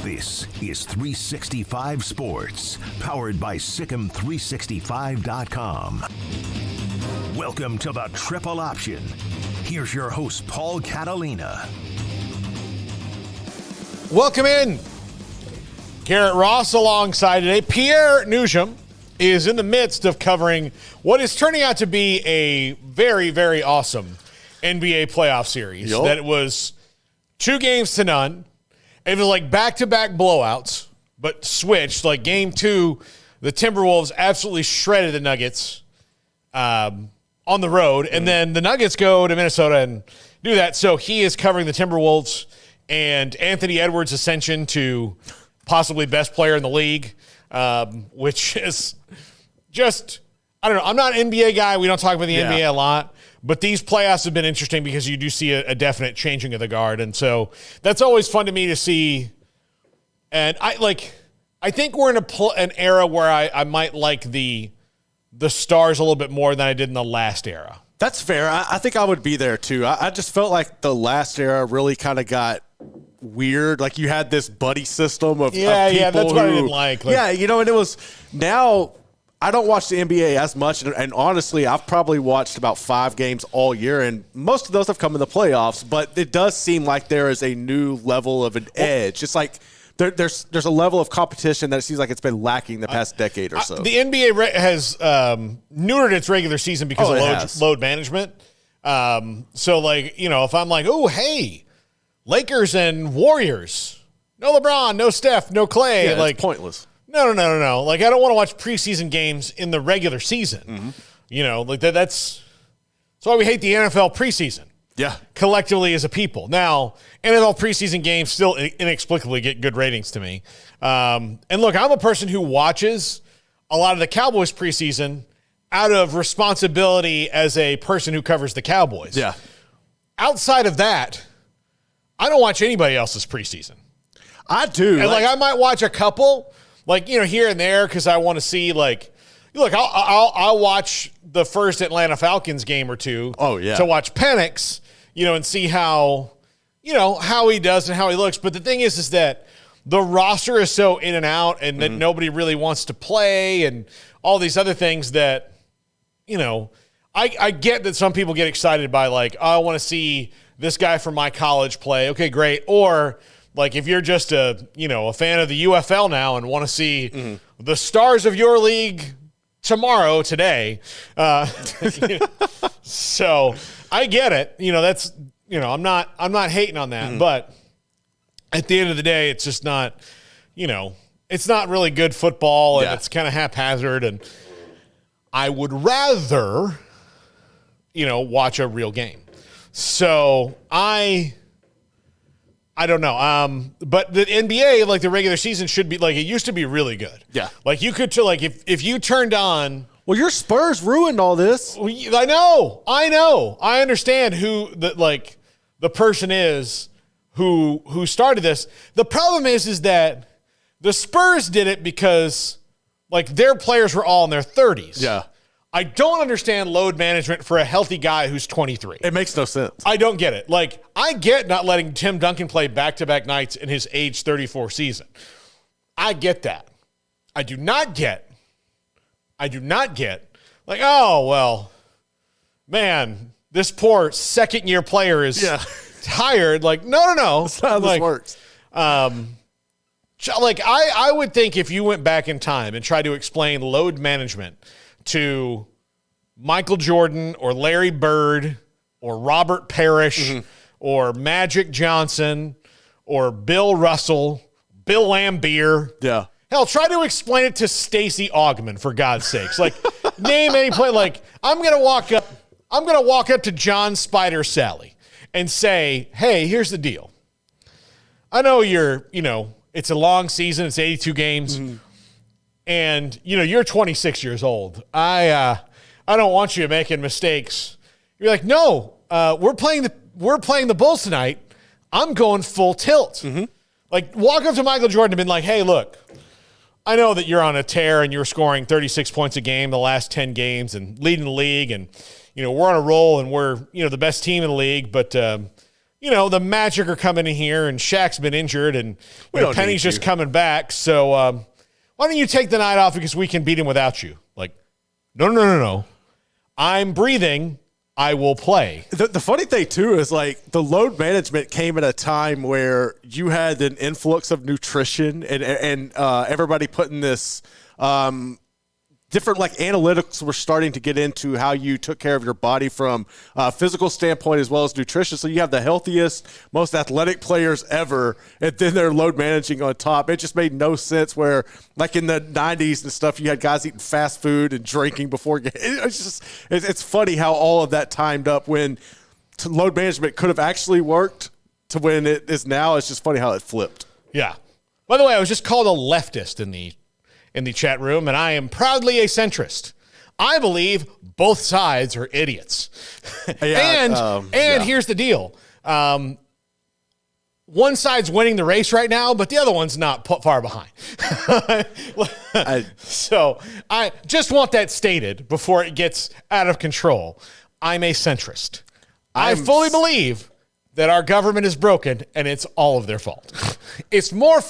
This is 365 Sports, powered by Sikkim365.com. Welcome to the Triple Option. Here's your host, Paul Catalina. Welcome in. Garrett Ross alongside today. Pierre Nugent is in the midst of covering what is turning out to be a very, very awesome NBA playoff series. Yep. That was 2-0. It was like back-to-back blowouts, but switched. Like game 2, the Timberwolves absolutely shredded the Nuggets on the road, and then the Nuggets go to Minnesota and do that. So he is covering the Timberwolves and Anthony Edwards' ascension to possibly best player in the league, which is just, I don't know. I'm not an NBA guy. We don't talk about the NBA a lot. But these playoffs have been interesting because you do see a definite changing of the guard. And so that's always fun to me to see. And I think we're in an era where I might like the stars a little bit more than I did in the last era. That's fair. I think I would be there too. I just felt like the last era really kind of got weird. Like you had this buddy system of people that's what I didn't like. And it was now. I don't watch the NBA as much, and honestly, I've probably watched about 5 games all year, and most of those have come in the playoffs, but it does seem like there is a new level of an edge. It's like there's a level of competition that it seems like it's been lacking the past decade or so. The NBA has neutered its regular season because of load management. So, if I'm like, oh, hey, Lakers and Warriors, no LeBron, no Steph, no Clay. It's pointless. No. Like, I don't want to watch preseason games in the regular season. Mm-hmm. That's why we hate the NFL preseason. Yeah. Collectively as a people. Now, NFL preseason games still inexplicably get good ratings to me. And look, I'm a person who watches a lot of the Cowboys preseason out of responsibility as a person who covers the Cowboys. Yeah. Outside of that, I don't watch anybody else's preseason. I do. And I might watch a couple, here and there, because I want to see, I'll watch the first Atlanta Falcons game or two. Oh, yeah. To watch Penix, and see how he does and how he looks. But the thing is that the roster is so in and out, and that nobody really wants to play, and all these other things that, I get that some people get excited by, I want to see this guy from my college play. Okay, great. Or if you're just a fan of the UFL now and want to see the stars of your league today. So I get it. That's, I'm not hating on that, but at the end of the day, it's just not, it's not really good football, and it's kind of haphazard, and I would rather, watch a real game. So I don't know. But the NBA, the regular season should be it used to be really good. Yeah. You could if you turned on. Well, your Spurs ruined all this. I know. I understand who the person is who started this. The problem is that the Spurs did it because their players were all in their 30s. Yeah. I don't understand load management for a healthy guy who's 23. It makes no sense. I don't get it. I get not letting Tim Duncan play back-to-back nights in his age 34 season. I get that. I do not get, oh, well, man, this poor second-year player is tired. No. That's not how this works. I would think if you went back in time and tried to explain load management to Michael Jordan or Larry Bird or Robert Parrish or Magic Johnson or Bill Russell, Bill Lambier. Yeah. Hell, try to explain it to Stacey Augmon, for God's sakes. Name any play. I'm going to walk up to John Spider Sally and say, hey, here's the deal. I know it's a long season. It's 82 games. And, you're 26 years old. I don't want you making mistakes. You're like, no, we're playing the Bulls tonight. I'm going full tilt. Walk up to Michael Jordan and been like, hey, look, I know that you're on a tear and you're scoring 36 points a game the last 10 games and leading the league. And, we're on a roll and we're, the best team in the league. But, the Magic are coming in here and Shaq's been injured and Penny's just coming back. So why don't you take the night off because we can beat him without you? Like, no. I'm breathing. I will play. The funny thing, too, is like the load management came at a time where you had an influx of nutrition and everybody putting this different like analytics were starting to get into how you took care of your body from a physical standpoint as well as nutrition. So you have the healthiest, most athletic players ever, and then they're load managing on top. It just made no sense where like in the 90s and stuff, you had guys eating fast food and drinking before. It's funny how all of that timed up when load management could have actually worked to when it is now. It's just funny how it flipped. Yeah. By the way, I was just called a leftist in the chat room, and I am proudly a centrist. I believe both sides are idiots. And here's the deal. One side's winning the race right now, but the other one's not far behind. So I just want that stated before it gets out of control. I'm a centrist. I fully believe that our government is broken, and it's all of their fault. It's more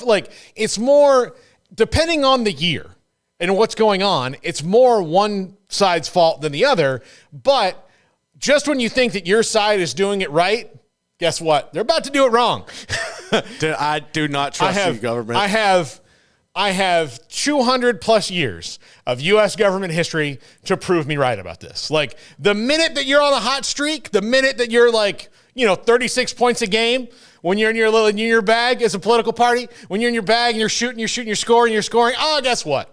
depending on the year and what's going on, it's more one side's fault than the other. But just when you think that your side is doing it right, guess what? They're about to do it wrong. I do not trust you, government. I have 200 plus years of U.S. government history to prove me right about this. Like the minute that you're on a hot streak, the minute that you're 36 points a game, when you're in your bag as a political party, when you're in your bag and you're shooting, you're scoring. Oh, guess what?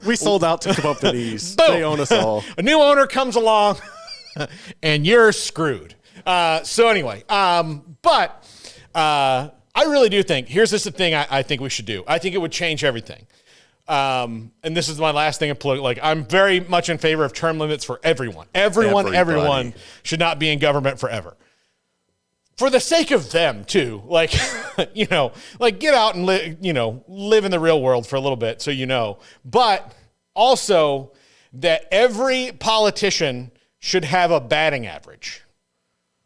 We sold out to come up the knees. Boom. They own us all. A new owner comes along, and you're screwed. So anyway, but I really do think here's just the thing I think we should do. I think it would change everything. And this is my last thing in political. Like I'm very much in favor of term limits for everyone. Everyone should not be in government forever. For the sake of them too, like get out and live in the real world for a little bit, so But also that every politician should have a batting average.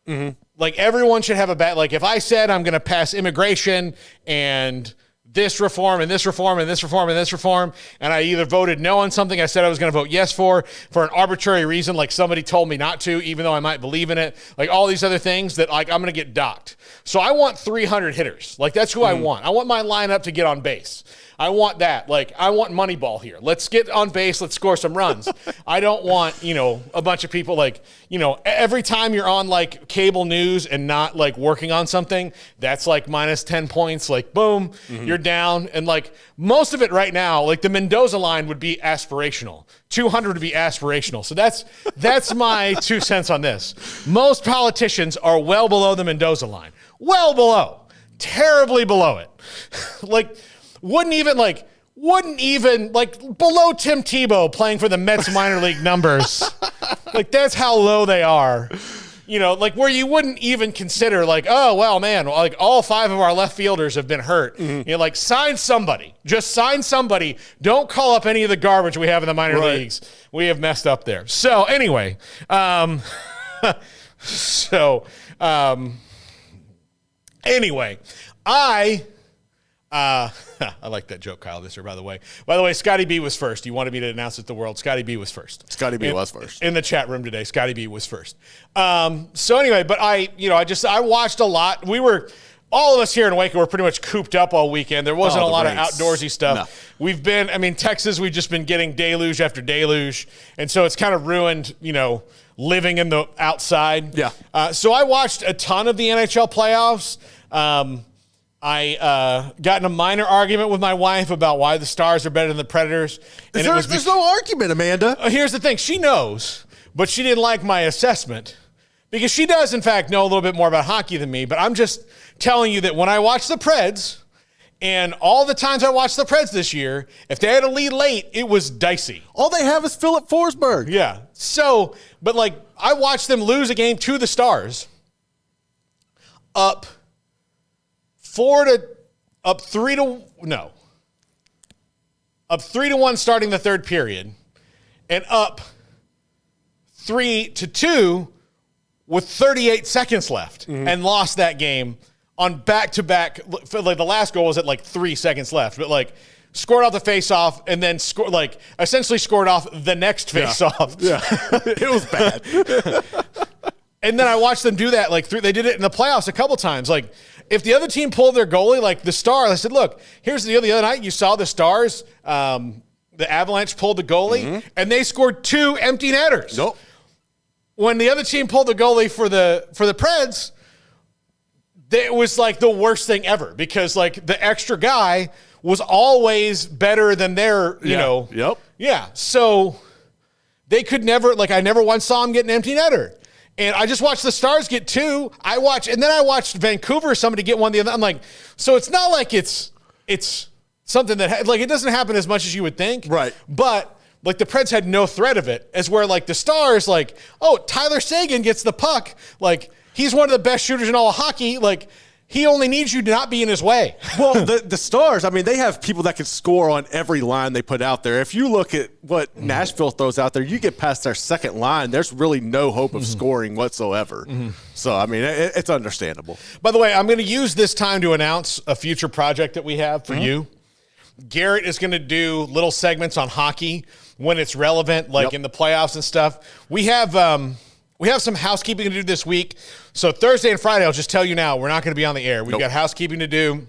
Mm-hmm. Like everyone should have like if I said I'm going to pass immigration and this reform and this reform and this reform and this reform, and I either voted no on something I said I was going to vote yes for an arbitrary reason, like somebody told me not to, even though I might believe in it, like all these other things that like I'm going to get docked. So I want 300 hitters. Like that's who I want. I want my lineup to get on base. I want that. Like, I want Moneyball here. Let's get on base. Let's score some runs. I don't want, a bunch of people every time you're on like cable news and not like working on something, that's like minus 10 points. Like, boom, you're down. And like most of it right now, like the Mendoza line would be aspirational. 200 would be aspirational. So that's my 2 cents on this. Most politicians are well below the Mendoza line. Well below. Terribly below it. Wouldn't even below Tim Tebow playing for the Mets minor league numbers. Like that's how low they are. Where you wouldn't even consider oh, well, man, like all 5 of our left fielders have been hurt. Mm-hmm. Sign somebody. Just sign somebody. Don't call up any of the garbage we have in the minor leagues. We have messed up there. So anyway, I like that joke, Kyle, this year, by the way. By the way, Scotty B was first. You wanted me to announce it to the world. Scotty B was first. Scotty B was first. In the chat room today, Scotty B was first. So anyway, but I watched a lot. All of us here in Waco were pretty much cooped up all weekend. There wasn't a lot of outdoorsy stuff. No. Texas, we've just been getting deluge after deluge. And so it's kind of ruined, living in the outside. Yeah. So I watched a ton of the NHL playoffs. I got in a minor argument with my wife about why the Stars are better than the Predators. And there's no argument, Amanda. Here's the thing. She knows, but she didn't like my assessment because she does, in fact, know a little bit more about hockey than me. But I'm just telling you that when I watch the Preds, and all the times I watched the Preds this year, if they had a lead late, it was dicey. All they have is Philip Forsberg. Yeah. So, but I watched them lose a game to the Stars up 3-1 starting the third period and up 3-2 with 38 seconds left and lost that game on back-to-back. Like the last goal was at like 3 seconds left, but like scored off the face-off and then essentially scored off the next face-off. Yeah, it was bad. And then I watched them do that. They did it in the playoffs a couple times. Like, if the other team pulled their goalie, like the Stars, I said, look, here's the deal. The other night you saw the Stars, the Avalanche pulled the goalie, and they scored 2 empty netters. Nope. When the other team pulled the goalie for the Preds, it was like the worst thing ever because like the extra guy was always better than their, you know. Yep. Yeah. So they could never, like I never once saw him get an empty netter. And I just watched the Stars get 2. And then I watched Vancouver, somebody get one the other. I'm like, so it's not like it's something that, like, it doesn't happen as much as you would think. Right. But, like, the Preds had no threat of it, as where, like, the Stars, like, oh, Tyler Seguin gets the puck. Like, he's one of the best shooters in all of hockey. Like, he only needs you to not be in his way. Well, the Stars, I mean, they have people that can score on every line they put out there. If you look at what Nashville throws out there, you get past their second line, there's really no hope of scoring whatsoever. So, I mean, it's understandable. By the way, I'm going to use this time to announce a future project that we have for you. Garrett is going to do little segments on hockey when it's relevant, like in the playoffs and stuff. We have some housekeeping to do this week. So Thursday and Friday, I'll just tell you now, we're not going to be on the air. We've got housekeeping to do.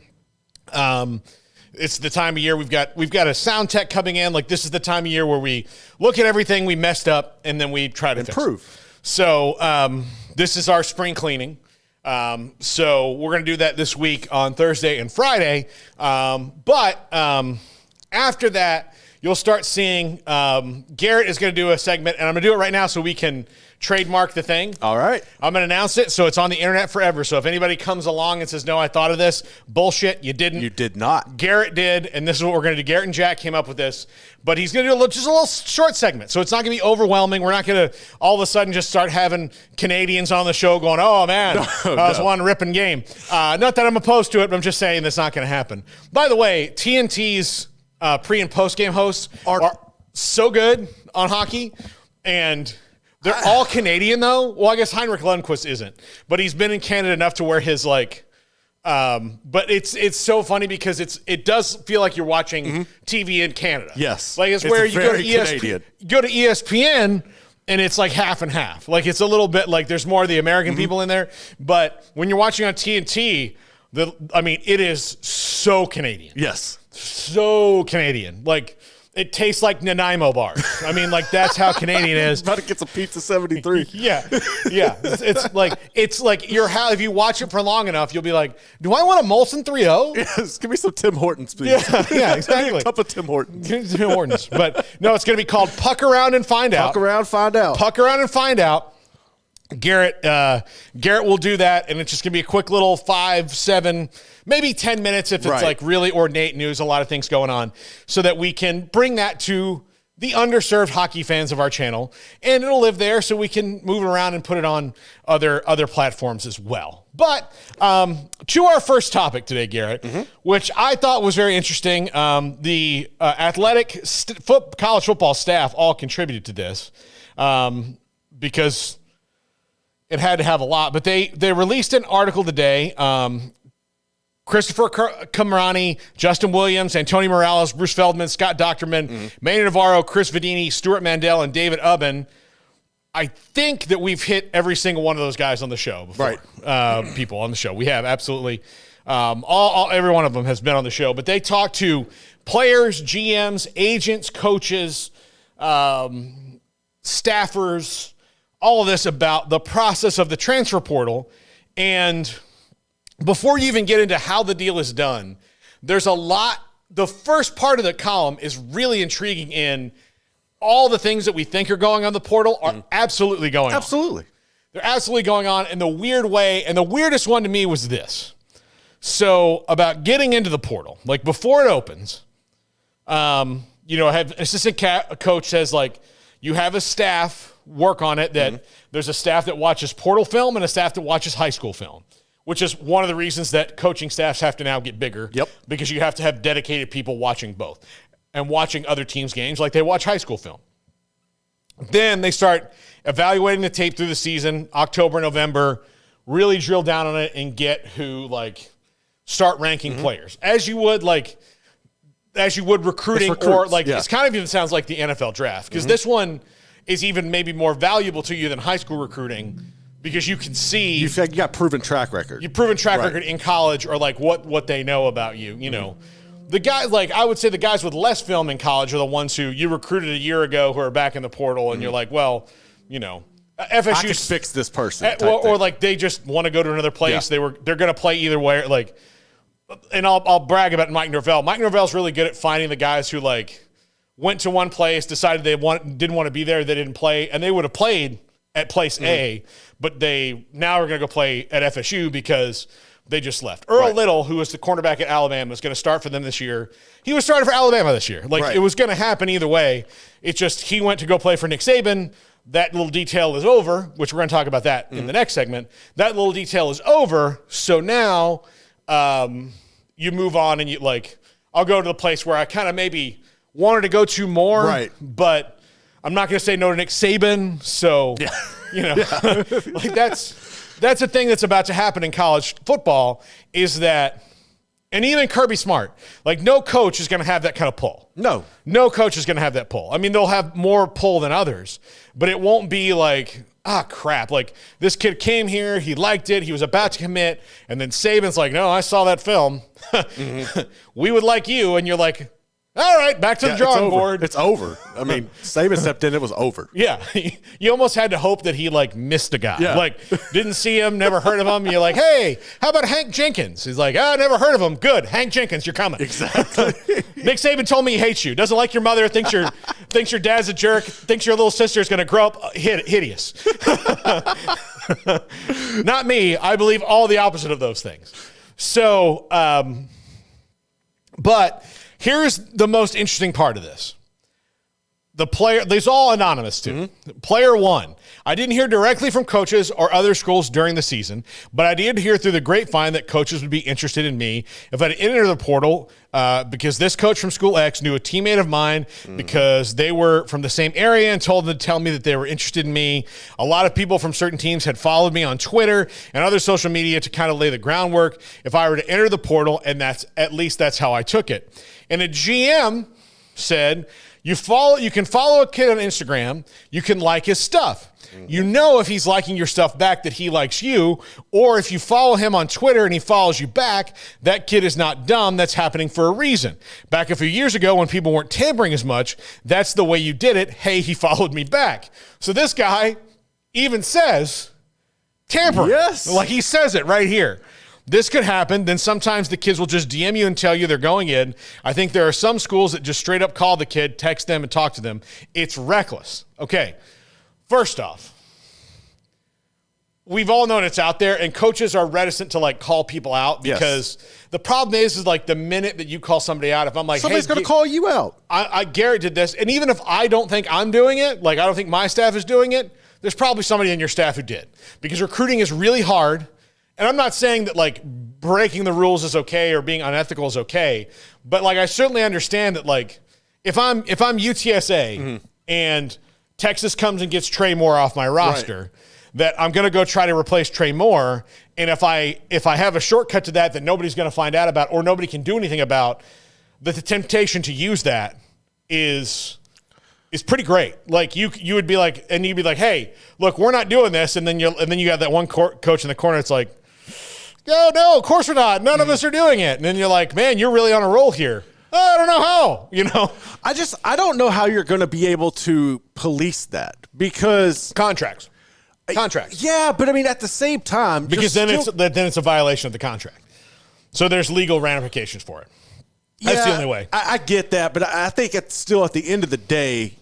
It's the time of year we've got a sound tech coming in. Like, this is the time of year where we look at everything we messed up and then we try to improve. Fix it. So this is our spring cleaning. So we're going to do that this week on Thursday and Friday. But after that, you'll start seeing Garrett is going to do a segment, and I'm going to do it right now so we can trademark the thing. All right. I'm going to announce it so it's on the internet forever. So if anybody comes along and says, no, I thought of this, bullshit, you didn't. You did not. Garrett did, and this is what we're going to do. Garrett and Jack came up with this, but he's going to do just a little short segment. So it's not going to be overwhelming. We're not going to all of a sudden just start having Canadians on the show going, oh, man, that was one ripping game. Not that I'm opposed to it, but I'm just saying that's not going to happen. By the way, TNT's pre- and post-game hosts are so good on hockey, and they're all Canadian, though. Well, I guess Heinrich Lundqvist isn't, but he's been in Canada enough to where his, like, but it's so funny because it does feel like you're watching TV in Canada. Yes. Like, it's where you go to ESPN, and it's like half and half. Like, it's a little bit like there's more of the American people in there, but when you're watching on TNT, it is so Canadian. Yes. So Canadian. Like, it tastes like Nanaimo bars. I mean, like, that's how Canadian it is. About to get some Pizza 73. Yeah. It's like if you watch it for long enough, you'll be like, do I want a Molson 3-0? Yes, give me some Tim Hortons, please. Yeah, exactly. A cup of Tim Hortons. Tim Hortons. But no, it's going to be called Puck Around and Find Out. Puck Around, Find Out. Puck Around and Find Out. Garrett will do that, and it's just going to be a quick little 5, 7, maybe 10 minutes if it's like really ornate news, a lot of things going on, so that we can bring that to the underserved hockey fans of our channel, and it'll live there so we can move it around and put it on other platforms as well. But to our first topic today, Garrett, which I thought was very interesting. The athletic college football staff all contributed to this because it had to have a lot, but they released an article today. Christopher Camerani, Justin Williams, Antonio Morales, Bruce Feldman, Scott Docterman, Manny Navarro, Chris Vadini, Stuart Mandel, and David Ubben. I think that we've hit every single one of those guys on the show before. Right. People on the show. We have, absolutely. Every one of them has been on the show, but they talk to players, GMs, agents, coaches, staffers, all of this about the process of the transfer portal. And before you even get into how the deal is done, there's a lot. The first part of the column is really intriguing in all the things that we think are going on the portal are absolutely going on. Absolutely. They're absolutely going on in the weird way. And the weirdest one to me was this. So about getting into the portal, like before it opens, have assistant coach says, like, you have a staff work on it that there's a staff that watches portal film and a staff that watches high school film, which is one of the reasons that coaching staffs have to now get bigger. Yep. Because you have to have dedicated people watching both and watching other teams' games like they watch high school film. Then they start evaluating the tape through the season, October, November, really drill down on it and get who, like, start ranking players. As you would recruiting, or like, it's kind of even sounds like the NFL draft, because this one is even maybe more valuable to you than high school recruiting, because you can see you got proven track record. You proven track record in college, or like what they know about you. You know, the guys, like, I would say the guys with less film in college are the ones who you recruited a year ago who are back in the portal, and you're like, well, you know, FSU I could fix this person, or like they just want to go to another place. They're going to play either way, like. And I'll brag about Mike Norvell. Mike Norvell's really good at finding the guys who, like, went to one place, decided they didn't want to be there, they didn't play, and they would have played at place A, but they now are going to go play at FSU because they just left. Earl Little, who was the cornerback at Alabama, is going to start for them this year. He was starting for Alabama this year. Like, it was going to happen either way. It's just he went to go play for Nick Saban. That little detail is over, which we're going to talk about that in the next segment. That little detail is over, so now you move on and you, like, I'll go to the place where I kind of maybe wanted to go to more, but I'm not going to say no to Nick Saban. So, you know, like that's a thing that's about to happen in college football, is that, and even Kirby Smart, like, no coach is going to have that kind of pull. No coach is going to have that pull. I mean, they'll have more pull than others, but it won't be like, crap, like, this kid came here, he liked it, he was about to commit, and then Saban's like, no, I saw that film. We would like you, and you're like, all right, back to the drawing board. It's over. I mean, Saban stepped in, it was over. Yeah. You almost had to hope that he, like, missed a guy. Like, didn't see him, never heard of him. You're like, hey, how about Hank Jenkins? He's like, never heard of him. Good. Hank Jenkins, you're coming. Exactly. Nick Saban told me he hates you. Doesn't like your mother, thinks your dad's a jerk, thinks your little sister is going to grow up hideous. Not me. I believe all the opposite of those things. So, but here's the most interesting part of this. The player, these all anonymous too. Player one, I didn't hear directly from coaches or other schools during the season, but I did hear through the grapevine that coaches would be interested in me if I'd enter the portal, because this coach from school X knew a teammate of mine because they were from the same area and told them to tell me that they were interested in me. A lot of people from certain teams had followed me on Twitter and other social media to kind of lay the groundwork if I were to enter the portal, and that's how I took it. And a GM said, you can follow a kid on Instagram, you can like his stuff. You know if he's liking your stuff back that he likes you, or if you follow him on Twitter and he follows you back, that kid is not dumb. That's happening for a reason. Back a few years ago when people weren't tampering as much, that's the way you did it. Hey, he followed me back. So this guy even says tampering. Yes. Like, he says it right here. This could happen. Then sometimes the kids will just DM you and tell you they're going in. I think there are some schools that just straight up call the kid, text them, and talk to them. It's reckless. Okay, first off, we've all known it's out there, and coaches are reticent to, like, call people out because the problem is like the minute that you call somebody out, if I'm like, somebody's going to call you out. Garrett did this, and even if I don't think I'm doing it, like, I don't think my staff is doing it, there's probably somebody in your staff who did, because recruiting is really hard. And I'm not saying that, like, breaking the rules is okay or being unethical is okay, but, like, I certainly understand that, like, if I'm UTSA and Texas comes and gets Trey Moore off my roster, that I'm going to go try to replace Trey Moore, and if I have a shortcut to that nobody's going to find out about or nobody can do anything about, that the temptation to use that is pretty great. Like, you would be like, and you'd be like, hey, look, we're not doing this, and then you got that one coach in the corner. It's like, no, of course we're not. None of us are doing it. And then you're like, man, you're really on a roll here. I don't know how, you know. I don't know how you're going to be able to police that, because contracts. Yeah, but I mean, at the same time, because then it's a violation of the contract. So there's legal ramifications for it. That's the only way. I get that, but I think it's still, at the end of the day,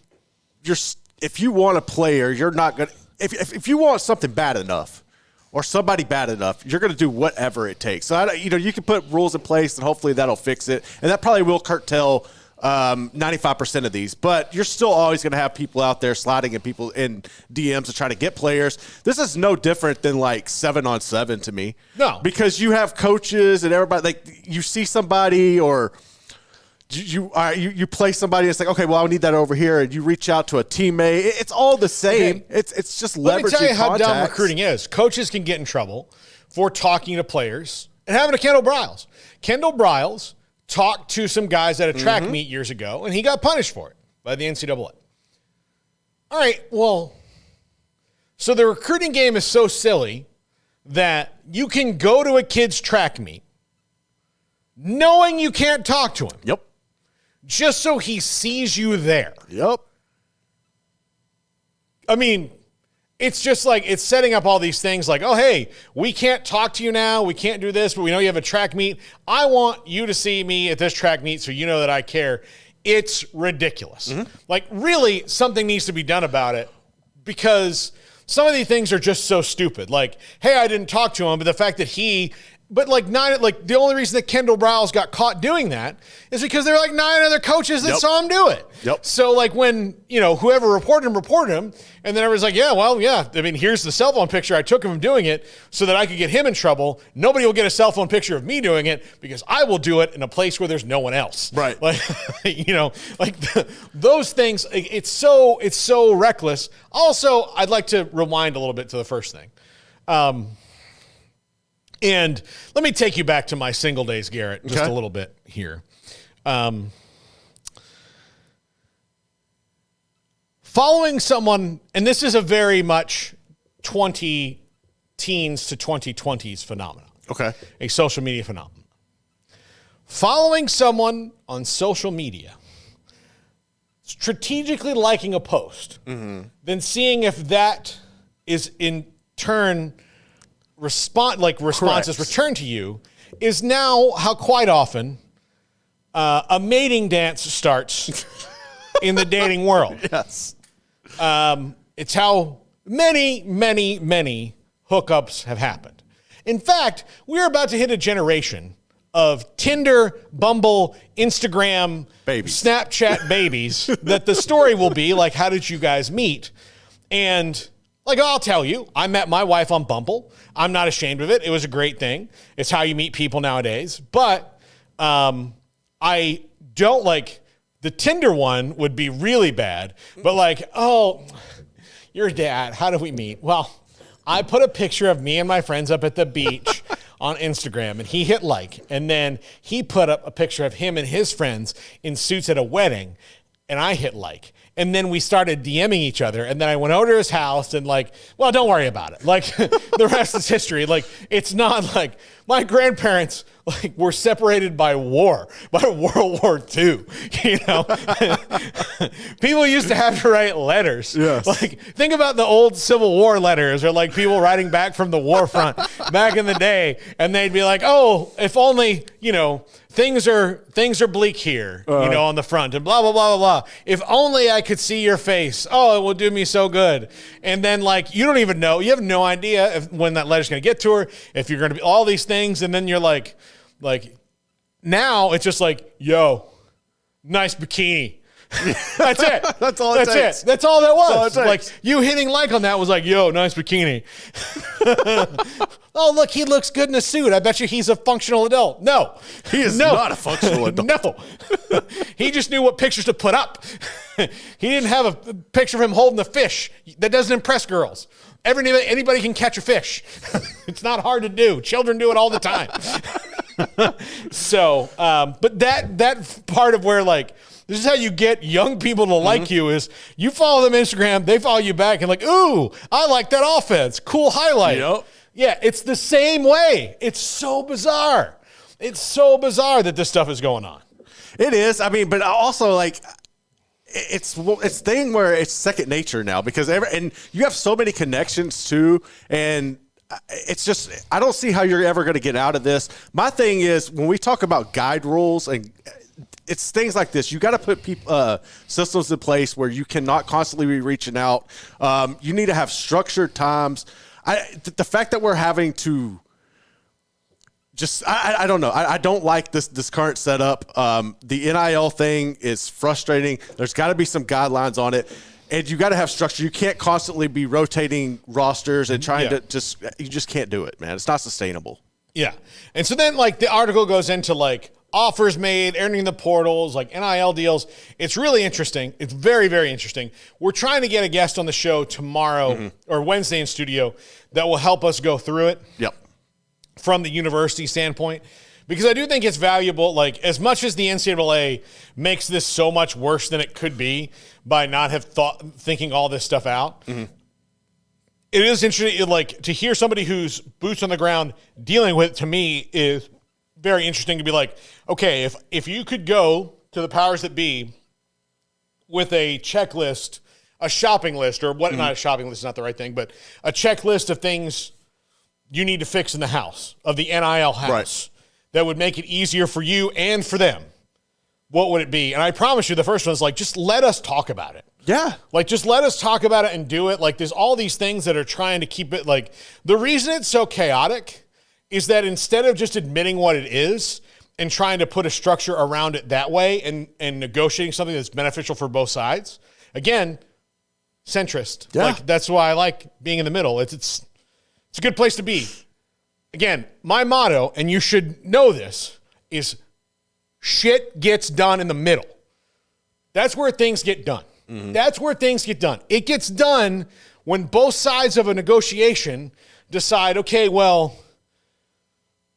if you want a player, you're not going to – if you want something bad enough or somebody bad enough, you're going to do whatever it takes. So, you can put rules in place, and hopefully that'll fix it. And that probably will curtail 95% of these. But you're still always going to have people out there sliding in people in DMs to try to get players. This is no different than, like, 7-on-7 to me. No. Because you have coaches and everybody – like, you see somebody or – you play somebody. It's like, okay, well, I need that over here, and you reach out to a teammate. It's all the same. Okay. It's just leveraging. Let me tell you how dumb recruiting is. Coaches can get in trouble for talking to players and having a Kendall Briles. Kendall Briles talked to some guys at a track meet years ago, and he got punished for it by the NCAA. All right, well, so the recruiting game is so silly that you can go to a kid's track meet knowing you can't talk to him. Yep. Just so he sees you there. Yep. I mean, it's just like it's setting up all these things like, oh, hey, we can't talk to you now. We can't do this, but we know you have a track meet. I want you to see me at this track meet so you know that I care. It's ridiculous. Like, really, something needs to be done about it because some of these things are just so stupid. Like, hey, I didn't talk to him, but the fact that the only reason that Kendall Briles got caught doing that is because there were like 9 other coaches that saw him do it. Yep. So like when, whoever reported him, and then everyone's like, I mean, here's the cell phone picture I took of him doing it so that I could get him in trouble. Nobody will get a cell phone picture of me doing it because I will do it in a place where there's no one else. Right. Like, those things, it's so reckless. Also, I'd like to rewind a little bit to the first thing. And let me take you back to my single days, Garrett, just a little bit here. Following someone, and this is a very much 20 teens to 2020s phenomenon. Okay. A social media phenomenon. Following someone on social media, strategically liking a post, then seeing if that is in turn responses returned to you is now how quite often a mating dance starts in the dating world. Yes. It's how many, many, many hookups have happened. In fact, we're about to hit a generation of Tinder, Bumble, Instagram, Snapchat babies that the story will be like, how did you guys meet? And like, I'll tell you, I met my wife on Bumble. I'm not ashamed of it. It was a great thing. It's how you meet people nowadays. But I don't like the Tinder one would be really bad. But like, oh, your dad, how did we meet? Well, I put a picture of me and my friends up at the beach on Instagram, and he hit like. And then he put up a picture of him and his friends in suits at a wedding, and I hit like. And then we started DMing each other. And then I went over to his house and like, well, don't worry about it. Like the rest is history. Like, it's not like my grandparents like were separated by war, by World War II. People used to have to write letters. Yes. Like, think about the old Civil War letters or like people writing back from the war front back in the day. And they'd be like, oh, if only, things are bleak here, on the front and blah, blah, blah, blah, blah. If only I could see your face. Oh, it will do me so good. And then like, you don't even know, you have no idea when that letter's going to get to her, if you're going to be all these things. And then you're like now it's just like, yo, nice bikini. That's it. That's all it takes. That's all that was. All like you hitting like on that was like, yo, nice bikini. Oh, look, he looks good in a suit. I bet you he's a functional adult. No. He is not a functional adult. No. He just knew what pictures to put up. He didn't have a picture of him holding a fish. That doesn't impress girls. Anybody can catch a fish. It's not hard to do. Children do it all the time. So, but that part of where like, this is how you get young people to like you is you follow them on Instagram, they follow you back and like, ooh, I like that offense. Cool highlight. Yep. Yeah, it's the same way. It's so bizarre. It's so bizarre that this stuff is going on. It is. I mean, but also like it's thing where it's second nature now because and you have so many connections too, and it's just I don't see how you're ever going to get out of this. My thing is when we talk about guide rules and it's things like this. You got to put systems in place where you cannot constantly be reaching out. You need to have structured times. The fact that we're having to I don't know. I don't like this current setup. The NIL thing is frustrating. There's got to be some guidelines on it. And you got to have structure. You can't constantly be rotating rosters and trying to you just can't do it, man. It's not sustainable. Yeah. And so then like the article goes into like, offers made, entering the portals, like NIL deals. It's really interesting. It's very, very interesting. We're trying to get a guest on the show tomorrow or Wednesday in studio that will help us go through it. Yep. From the university standpoint, because I do think it's valuable. Like, as much as the NCAA makes this so much worse than it could be by not thinking all this stuff out, it is interesting. Like, to hear somebody who's boots on the ground dealing with it, to me, is very interesting to be like, okay, if you could go to the powers that be with a checklist, a shopping list, or what? Not a shopping list is not the right thing, but a checklist of things you need to fix in the house, of the NIL house, that would make it easier for you and for them, what would it be? And I promise you, the first one is like, just let us talk about it. Yeah. Like, just let us talk about it and do it. Like, there's all these things that are trying to keep it, like, the reason it's so chaotic is that instead of just admitting what it is and trying to put a structure around it that way and negotiating something that's beneficial for both sides, again, centrist. Yeah. Like, that's why I like being in the middle. It's a good place to be. Again, my motto, and you should know this, is shit gets done in the middle. That's where things get done. That's where things get done. It gets done when both sides of a negotiation decide, okay, well,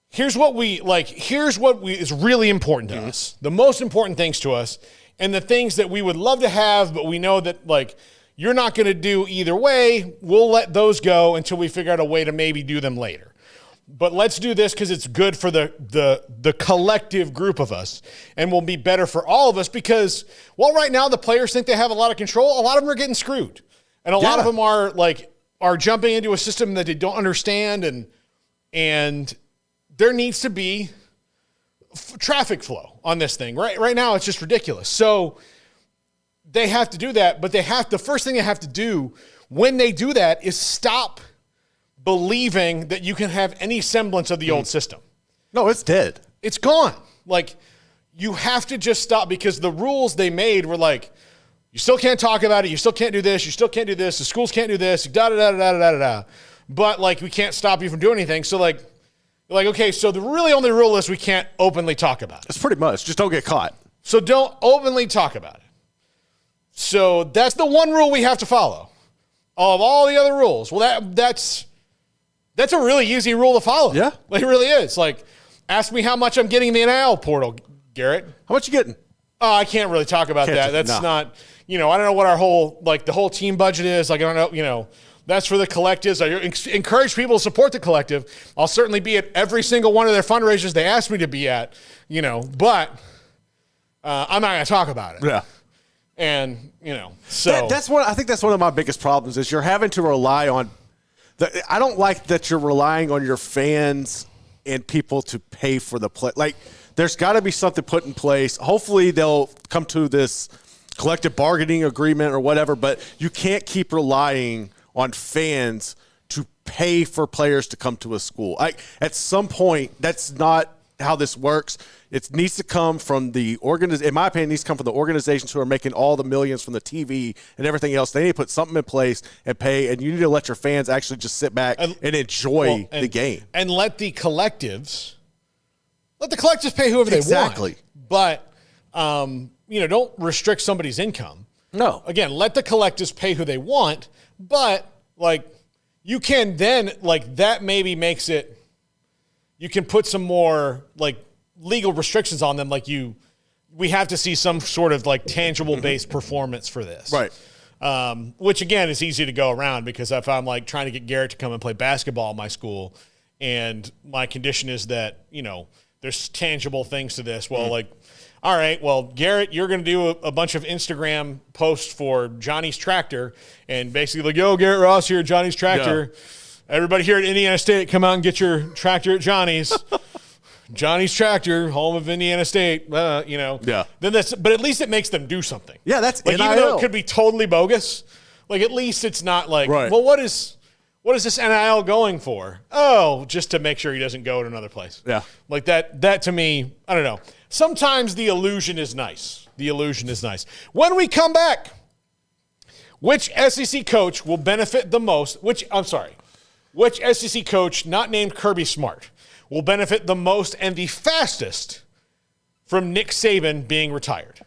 here's what is really important to us, the most important things to us, and the things that we would love to have, but we know that, like, you're not going to do either way. We'll let those go until we figure out a way to maybe do them later. But let's do this because it's good for the collective group of us and will be better for all of us because, well, right now the players think they have a lot of control. A lot of them are getting screwed. And a lot of them are jumping into a system that they don't understand, and there needs to be traffic flow on this thing. Right now it's just ridiculous. So they have to do that, but the first thing they have to do when they do that is stop believing that you can have any semblance of the old system. No, it's dead. It's gone. Like, you have to just stop because the rules they made were like, you still can't talk about it, you still can't do this, you still can't do this, the schools can't do this, da-da-da-da-da-da-da. But, like, we can't stop you from doing anything. So, like, okay, so the really only rule is we can't openly talk about it. It's pretty much. Just don't get caught. So don't openly talk about it. So that's the one rule we have to follow. Of all the other rules, well, that's a really easy rule to follow. Yeah. Like, it really is. Like, ask me how much I'm getting in the NIL portal, Garrett. How much you getting? Oh, I can't really talk about that. That's not, I don't know what the whole team budget is. Like, I don't know, that's for the collectives. I encourage people to support the collective. I'll certainly be at every single one of their fundraisers they ask me to be at, but I'm not going to talk about it. Yeah. And, so. I think that's one of my biggest problems is you're having to rely on, I don't like that you're relying on your fans and people to pay for the play. Like, there's got to be something put in place. Hopefully they'll come to this collective bargaining agreement or whatever, but you can't keep relying on fans to pay for players to come to a school. At some point, that's not how this works. It needs to come from in my opinion, it needs to come from the organizations who are making all the millions from the TV and everything else. They need to put something in place and pay, and you need to let your fans actually just sit back and enjoy the game. And let the collectives pay whoever they want. But, don't restrict somebody's income. No. Again, let the collectives pay who they want, but, you can then, that maybe makes it, you can put some more, legal restrictions on them. We have to see some sort of, tangible based performance for this. Right. Which, again, is easy to go around because if I'm, trying to get Garrett to come and play basketball at my school and my condition is that, there's tangible things to this. Well, all right, well, Garrett, you're going to do a bunch of Instagram posts for Johnny's Tractor and basically yo, Garrett Ross here at Johnny's Tractor. Yeah. Everybody here at Indiana State, come out and get your tractor at Johnny's. Johnny's Tractor, home of Indiana State, Yeah. Then but at least it makes them do something. Yeah, that's NIL. Even though it could be totally bogus, at least it's not right. Well, what is this NIL going for? Oh, just to make sure he doesn't go to another place. Yeah. That to me, I don't know. Sometimes the illusion is nice. When we come back, which SEC coach will benefit the most? Which SEC coach, not named Kirby Smart, will benefit the most and the fastest from Nick Saban being retired.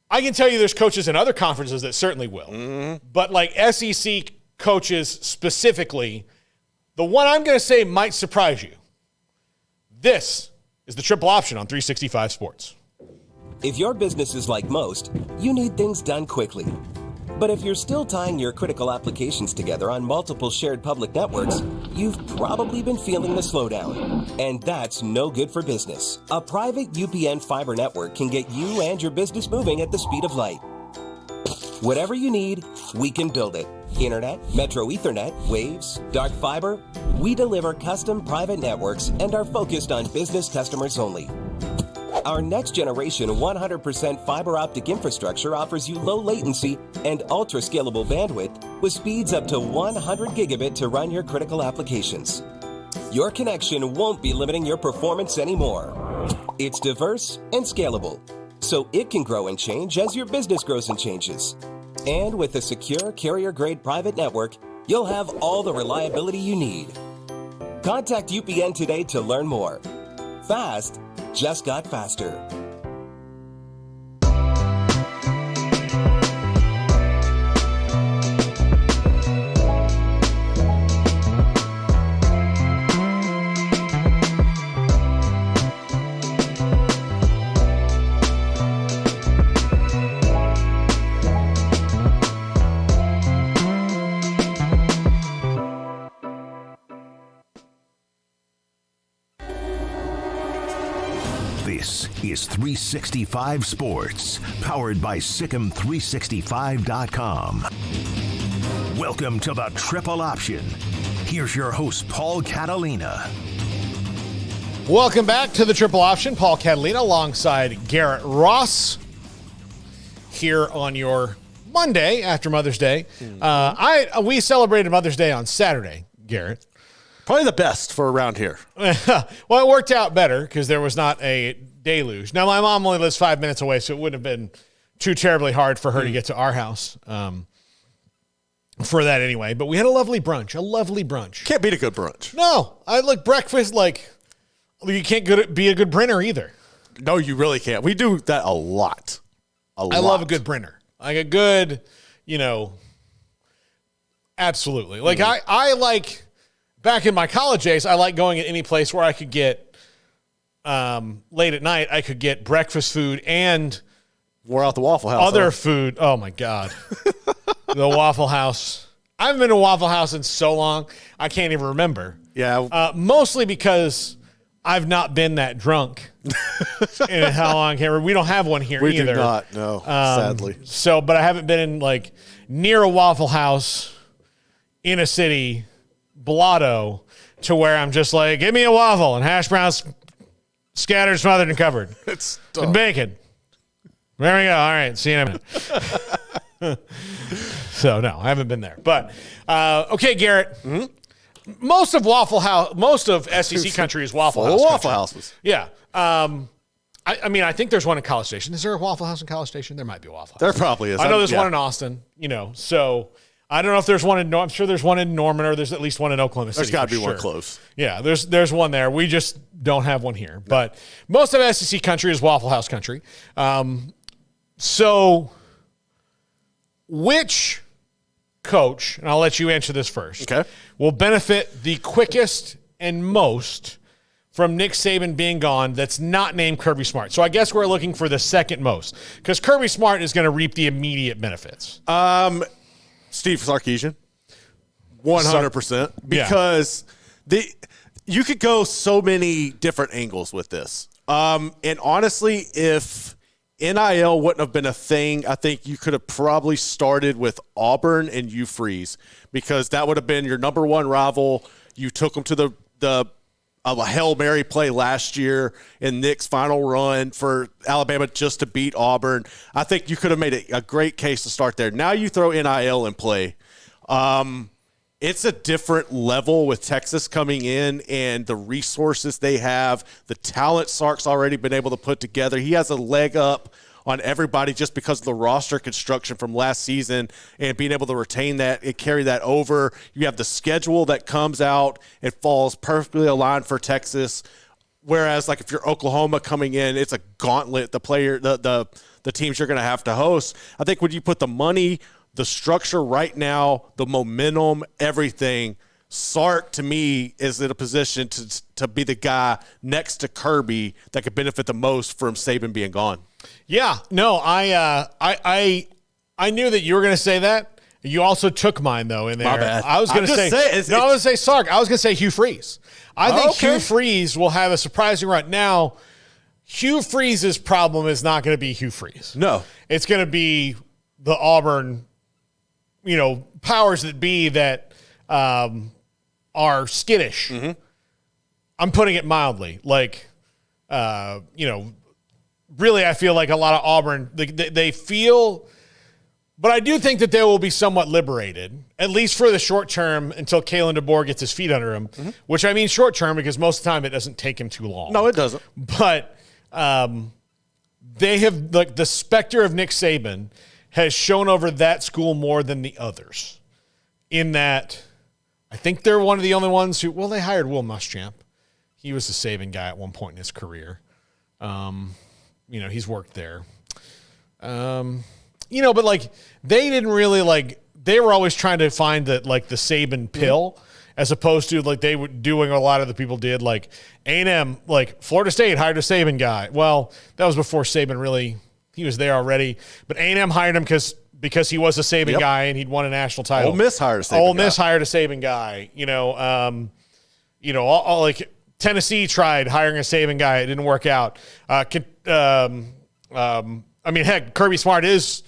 I can tell you there's coaches in other conferences that certainly will. Mm-hmm. But like SEC coaches specifically, the one I'm going to say might surprise you. This is the Triple Option on 365 Sports. If your business is like most, you need things done quickly. But if you're still tying your critical applications together on multiple shared public networks, you've probably been feeling the slowdown. And that's no good for business. A private UPN fiber network can get you and your business moving at the speed of light. Whatever you need, we can build it. Internet, Metro Ethernet, Waves, dark fiber. We deliver custom private networks and are focused on business customers only. Our next generation 100% fiber optic infrastructure offers you low latency and ultra scalable bandwidth with speeds up to 100 gigabit to run your critical applications. Your connection won't be limiting your performance anymore. It's diverse and scalable, so it can grow and change as your business grows and changes. And with a secure carrier-grade private network, you'll have all the reliability you need. Contact UPN today to learn more. Fast just got faster. This is 365 Sports, powered by Sikkim365.com. Welcome to the Triple Option. Here's your host, Paul Catalina. Welcome back to the Triple Option. Paul Catalina alongside Garrett Ross here on your Monday after Mother's Day. We celebrated Mother's Day on Saturday, Garrett. Probably the best for around here. Well, it worked out better because there was not a deluge. Now, my mom only lives 5 minutes away, so it wouldn't have been too terribly hard for her to get to our house for that anyway. But we had a lovely brunch. Can't beat a good brunch. No, I like breakfast like you can't be a good brinner either. No, you really can't. We do that a lot. I love a good brinner. Like a good, absolutely. Like I like, back in my college days, I like going at any place where I could get, late at night, I could get breakfast food and wore out the Waffle House. Other food. Oh my God. The Waffle House. I haven't been to Waffle House in so long, I can't even remember. Yeah. Mostly because I've not been that drunk in how long I can't remember. We don't have one here either. We do not, no, sadly. So, but I haven't been in like near a Waffle House in a city, blotto, to where I'm just like, give me a waffle and hash browns scattered, smothered, and covered. It's and bacon. There we go. All right. See you in a minute. So, no, I haven't been there. But, okay, Garrett. Mm-hmm. Most of SEC country is Waffle House. Waffle Houses. Yeah. I mean, I think there's one in College Station. Is there a Waffle House in College Station? There might be a Waffle House. There probably is. I know there's one in Austin, so I don't know if there's one in I'm sure there's one in Norman, or there's at least one in Oklahoma City. There's got to be one close. Yeah, there's one there. We just don't have one here. No. But most of SEC country is Waffle House country. So which coach, and I'll let you answer this first, okay, will benefit the quickest and most from Nick Saban being gone that's not named Kirby Smart? So I guess we're looking for the second most, because Kirby Smart is going to reap the immediate benefits. Steve Sarkisian, 100%. Because you could go so many different angles with this. And honestly, if NIL wouldn't have been a thing, I think you could have probably started with Auburn and Hugh Freeze, because that would have been your number one rival. You took them to a Hail Mary play last year in Nick's final run for Alabama just to beat Auburn. I think you could have made a great case to start there. Now you throw NIL in play. It's a different level with Texas coming in and the resources they have, the talent Sark's already been able to put together. He has a leg up on everybody just because of the roster construction from last season and being able to retain that and carry that over. You have the schedule that comes out and falls perfectly aligned for Texas. Whereas, like, if you're Oklahoma coming in, it's a gauntlet, the teams you're going to have to host. I think when you put the money, the structure right now, the momentum, everything, Sark, to me, is in a position to be the guy next to Kirby that could benefit the most from Saban being gone. Yeah. No, I knew that you were going to say that. You also took mine, though, in there. My bad. I was going to say Sark. I was going to say Hugh Freeze. I think Hugh Freeze will have a surprising run. Now, Hugh Freeze's problem is not going to be Hugh Freeze. No. It's going to be the Auburn, powers that be that are skittish. Mm-hmm. I'm putting it mildly. Like, really, I feel like a lot of Auburn, they feel – but I do think that they will be somewhat liberated, at least for the short term, until Kalen DeBoer gets his feet under him, which I mean short term because most of the time it doesn't take him too long. No, it doesn't. But they have, like, the specter of Nick Saban has shown over that school more than the others in that I think they're one of the only ones who, they hired Will Muschamp. He was the Saban guy at one point in his career. He's worked there. But like they didn't really they were always trying to find the Saban pill as opposed to like they were doing a lot of the people did like A&M, like Florida State hired a Saban guy. Well, that was before Saban really, he was there already, but A&M hired him because he was a Saban guy and he'd won a national title. Ole Miss hired a Saban guy. Like Tennessee tried hiring a Saban guy. It didn't work out. Kirby Smart is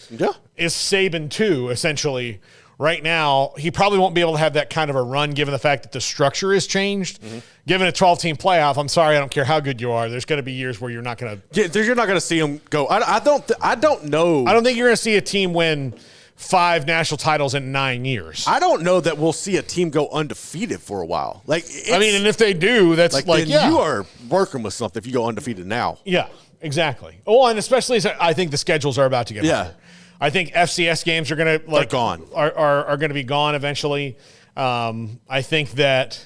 Saban too, essentially. Right now, he probably won't be able to have that kind of a run given the fact that the structure has changed. Mm-hmm. Given a 12-team playoff, I'm sorry, I don't care how good you are. There's going to be years where you're not going to. Yeah, you're not going to see him go. I don't know. I don't think you're going to see a team win 5 national titles in 9 years. I don't know that we'll see a team go undefeated for a while. And if they do, that's you are working with something if you go undefeated now. Yeah. Exactly. Oh, and especially as I think the schedules are about to get harder. I think FCS games are going to they're gone. Are going to be gone eventually. I think that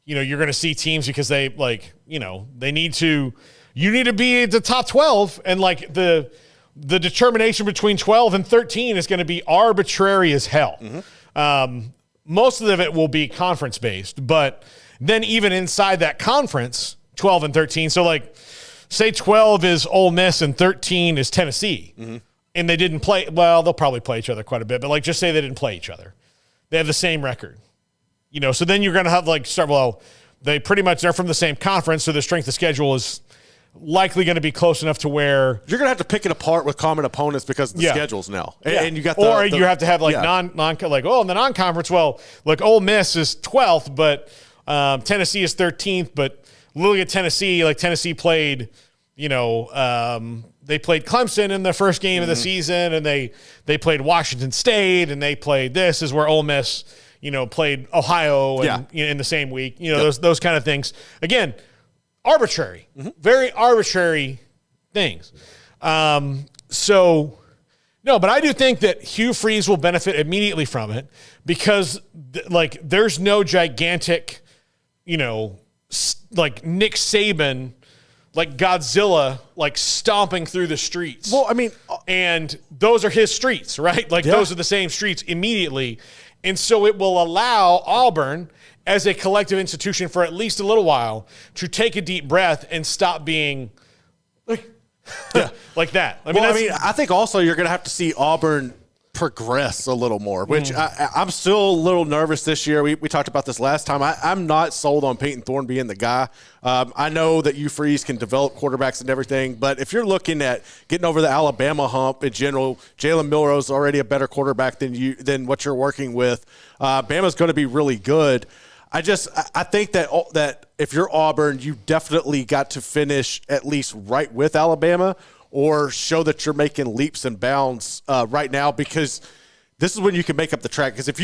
you're going to see teams because they they need to. You need to be at the top 12, and like the determination between 12 and 13 is going to be arbitrary as hell. Mm-hmm. Most of it will be conference based, but then even inside that conference, 12 and 13. So like. Say 12 is Ole Miss and 13 is Tennessee, and they didn't play. Well, they'll probably play each other quite a bit, but just say they didn't play each other. They have the same record, So then you're going to have they pretty much are from the same conference, so the strength of schedule is likely going to be close enough to where you're going to have to pick it apart with common opponents because of the schedules now, and you got you have to have in the non-conference. Well, Ole Miss is 12th, but Tennessee is 13th, but. Looking at Tennessee, Tennessee played, they played Clemson in the first game of the season, and they played Washington State, and they played this is where Ole Miss, played Ohio and, in the same week. Those kind of things. Again, arbitrary, very arbitrary things. But I do think that Hugh Freeze will benefit immediately from it because, there's no gigantic, Nick Saban, Godzilla, stomping through the streets. Well, I mean, and those are his streets, right? Those are the same streets immediately. And so it will allow Auburn as a collective institution for at least a little while to take a deep breath and stop being like that. I think also you're going to have to see Auburn progress a little more, which I'm still a little nervous this year. We talked about this last time. I'm not sold on Peyton Thorne being the guy. I know that Hugh Freeze can develop quarterbacks and everything, but if you're looking at getting over the Alabama hump in general, Jalen Milroe's already a better quarterback than what you're working with. Bama's going to be really good. I think that if you're Auburn, you definitely got to finish at least right with Alabama, or show that you're making leaps and bounds right now, because this is when you can make up the track. Because if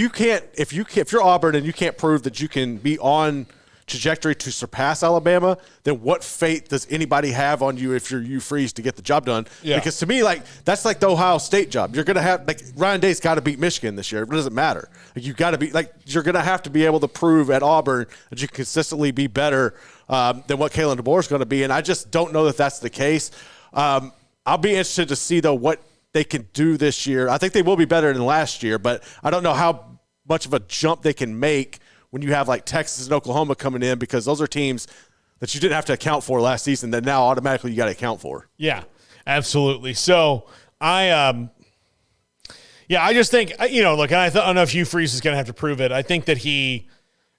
you're Auburn and you can't prove that you can be on trajectory to surpass Alabama, then what faith does anybody have on you if you're Hugh Freeze to get the job done? Yeah. Because to me, like, that's like the Ohio State job. You're going to have, like, Ryan Day's got to beat Michigan this year. It doesn't matter. Like, you got to be, like, you're going to have to be able to prove at Auburn that you consistently be better than what Kalen DeBoer is going to be. And I just don't know that that's the case. I'll be interested to see, though, what they can do this year. I think they will be better than last year, but I don't know how much of a jump they can make when you have like Texas and Oklahoma coming in, because those are teams that you didn't have to account for last season that now automatically you got to account for. Yeah, absolutely. So I just think, look, and I don't know if Hugh Freeze is going to have to prove it. I think that he,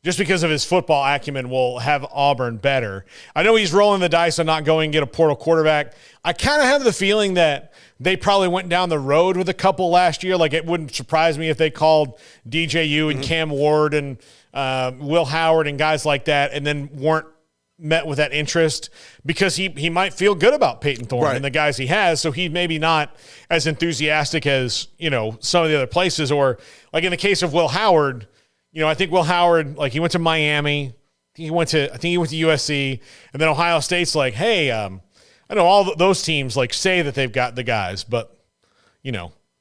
just because of his football acumen, will have Auburn better. I know he's rolling the dice on not going and get a portal quarterback. I kind of have the feeling that they probably went down the road with a couple last year. Like, it wouldn't surprise me if they called DJU and Cam Ward and Will Howard and guys like that, and then weren't met with that interest, because he might feel good about Peyton Thorne and the guys he has, so he's maybe not as enthusiastic as, some of the other places. Or like in the case of Will Howard, I think Will Howard, like, he went to Miami, I think he went to USC, and then Ohio State's like, hey, I know all those teams like say that they've got the guys, but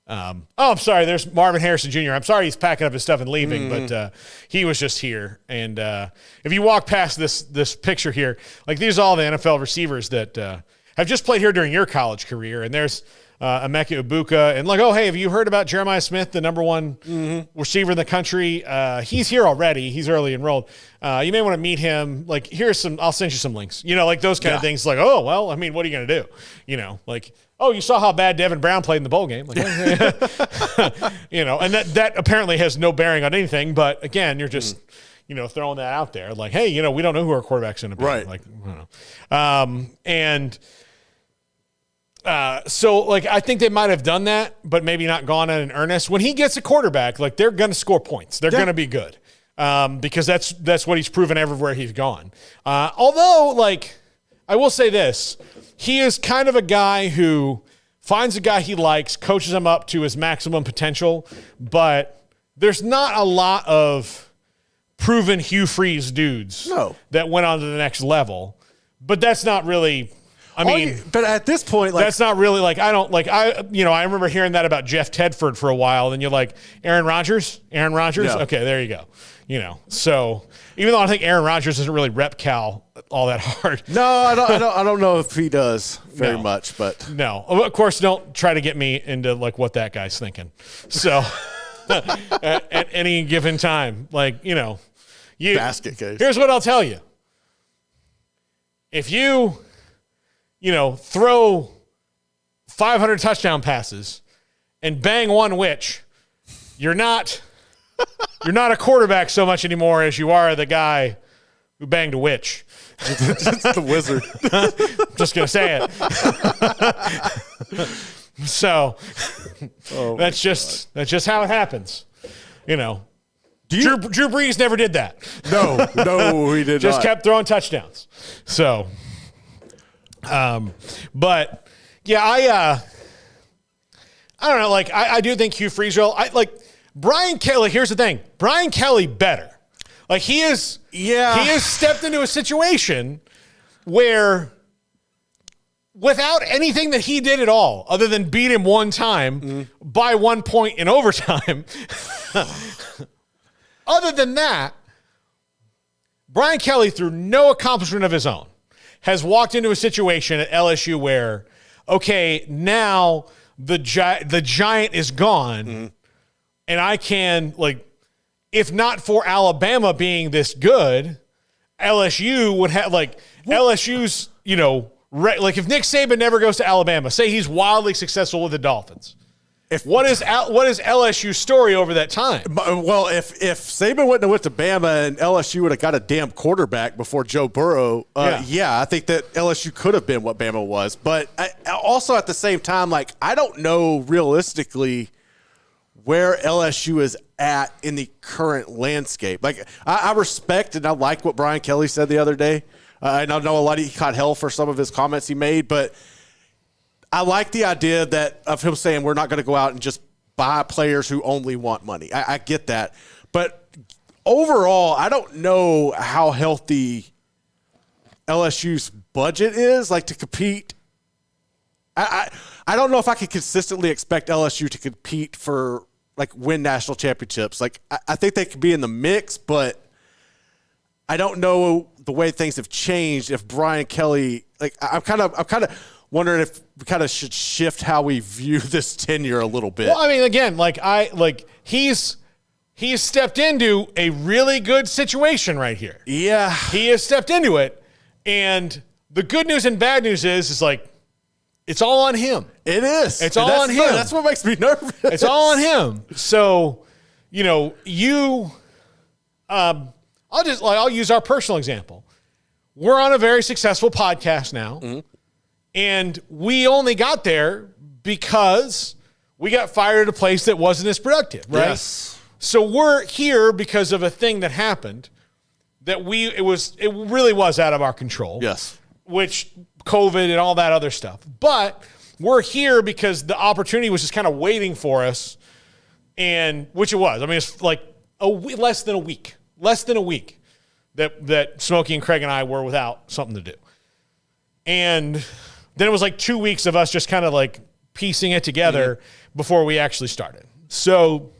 I'm sorry, there's Marvin Harrison Jr. I'm sorry he's packing up his stuff and leaving, but he was just here. And if you walk past this picture here, like, these are all the NFL receivers that have just played here during your college career. And there's Emeka Ibuka, and like, oh, hey, have you heard about Jeremiah Smith, the number one receiver in the country? He's here already. He's early enrolled. You may want to meet him. Like, I'll send you some links. Like those kind of things. Like, oh, well, I mean, what are you going to do? Like, oh, you saw how bad Devin Brown played in the bowl game. Like, and that apparently has no bearing on anything. But again, you're just, throwing that out there. Like, hey, we don't know who our quarterback's going to be. Right. Like, I don't know. So, like, I think they might have done that, but maybe not gone in earnest. When he gets a quarterback, like, they're going to score points. They're going to be good, because that's what he's proven everywhere he's gone. Although, like, I will say this, he is kind of a guy who finds a guy he likes, coaches him up to his maximum potential, but there's not a lot of proven Hugh Freeze dudes that went on to the next level. But that's not really... but at this point, like, that's not really like, I remember hearing that about Jeff Tedford for a while. And you're like, Aaron Rodgers? Yeah. Okay, there you go. So even though I think Aaron Rodgers doesn't really rep Cal all that hard. No, I don't know if he does very much, but no, of course, don't try to get me into like what that guy's thinking. So at any given time, like, basket case. Here's what I'll tell you. If you throw 500 touchdown passes and bang one witch, you're not a quarterback so much anymore as you are the guy who banged a witch. It's the wizard. Just going to say it. So that's just how it happens. Drew Brees never did that. No, he did just not. kept throwing touchdowns. So, but yeah, I don't know. Like, I do think Hugh Freeze role. Brian Kelly. Here's the thing: Brian Kelly better. Like, he has stepped into a situation where, without anything that he did at all, other than beat him one time by 1 point in overtime. Other than that, Brian Kelly, through no accomplishment of his own, has walked into a situation at LSU where, okay, now the giant is gone, and I can, like, if not for Alabama being this good, LSU would have, like, LSU's, like, if Nick Saban never goes to Alabama, say he's wildly successful with the Dolphins. What is LSU's story over that time? Well, if Saban wouldn't have went to Bama and LSU would have got a damn quarterback before Joe Burrow, I think that LSU could have been what Bama was. But also at the same time, like, I don't know realistically where LSU is at in the current landscape. Like, I respect and I like what Brian Kelly said the other day. And I know he caught hell for some of his comments he made, but I like the idea of him saying we're not going to go out and just buy players who only want money. I get that. But overall, I don't know how healthy LSU's budget is, like to compete. I don't know if I could consistently expect LSU to compete for like win national championships. Like I think they could be in the mix, but I don't know the way things have changed. If Brian Kelly, like I'm kind of wondering if we kind of should shift how we view this tenure a little bit. Well, I mean, again, he's stepped into a really good situation right here. Yeah, he has stepped into it, and the good news and bad news is like it's all on him. It is. It's all on him. That's what makes me nervous. It's all on him. So, I'll use our personal example. We're on a very successful podcast now, and we only got there because we got fired at a place that wasn't as productive, right? Yes. So we're here because of a thing that happened that it really was out of our control. Yes. Which COVID and all that other stuff. But we're here because the opportunity was just kind of waiting for us, and which it was. I mean, it's like less than a week that Smokey and Craig and I were without something to do. And then it was like 2 weeks of us just kind of like piecing it together before we actually started. So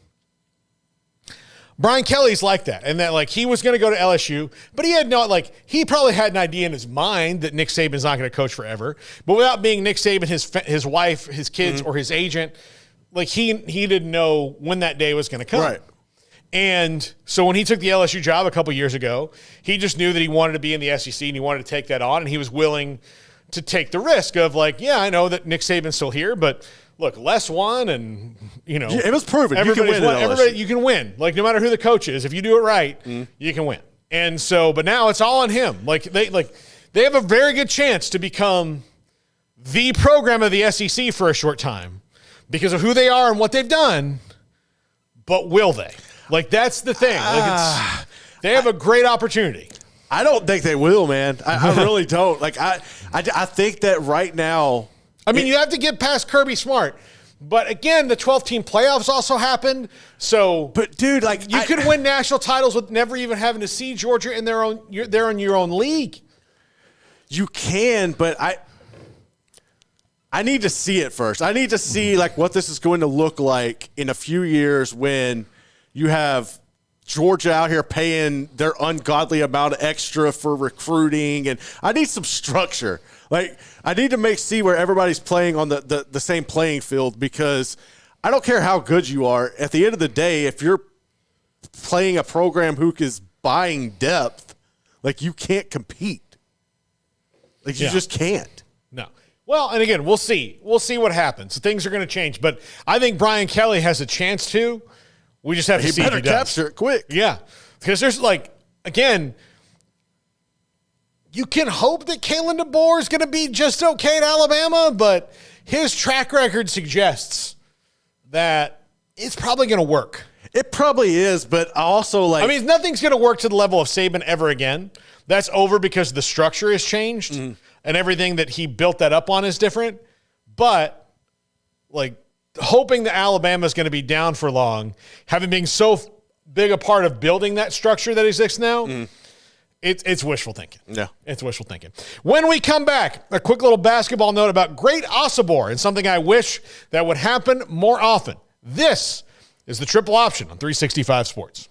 Brian Kelly's like that, and that like he was going to go to LSU, but he probably had an idea in his mind that Nick Saban's not going to coach forever. But without being Nick Saban, his wife, his kids, or his agent, like he didn't know when that day was going to come. Right. And so when he took the LSU job a couple years ago, he just knew that he wanted to be in the SEC and he wanted to take that on, and he was willing to take the risk of like, yeah, I know that Nick Saban's still here, but look, Les won, and it was proven you can win. Everybody, you can win. Like no matter who the coach is, if you do it right, you can win. And so, but now it's all on him. Like they have a very good chance to become the program of the SEC for a short time because of who they are and what they've done. But will they? Like that's the thing. Like they have a great opportunity. I don't think they will, man. I really don't. Like I think that right now. I mean, you have to get past Kirby Smart. But again, the 12-team playoffs also happened. So, but dude, like you could win national titles with never even having to see Georgia in they're in your own league. You can, but I need to see it first. I need to see like what this is going to look like in a few years when you have Georgia out here paying their ungodly amount of extra for recruiting, and I need some structure. Like I need to see where everybody's playing on the same playing field, because I don't care how good you are. At the end of the day, if you're playing a program who is buying depth, like you can't compete. Like you just can't. No. Well, and again, we'll see. We'll see what happens. Things are going to change, but I think Brian Kelly has a chance to. We just have to see if he does. Capture it quick. Yeah. Because there's again, you can hope that Kalen DeBoer is going to be just okay at Alabama, but his track record suggests that it's probably going to work. It probably is, but also I mean, nothing's going to work to the level of Saban ever again. That's over because the structure has changed and everything that he built that up on is different. But hoping that Alabama is going to be down for long, having been so big a part of building that structure that exists now, it's wishful thinking. Yeah. It's wishful thinking. When we come back, a quick little basketball note about great Osobor and something I wish that would happen more often. This is the Triple Option on 365 Sports.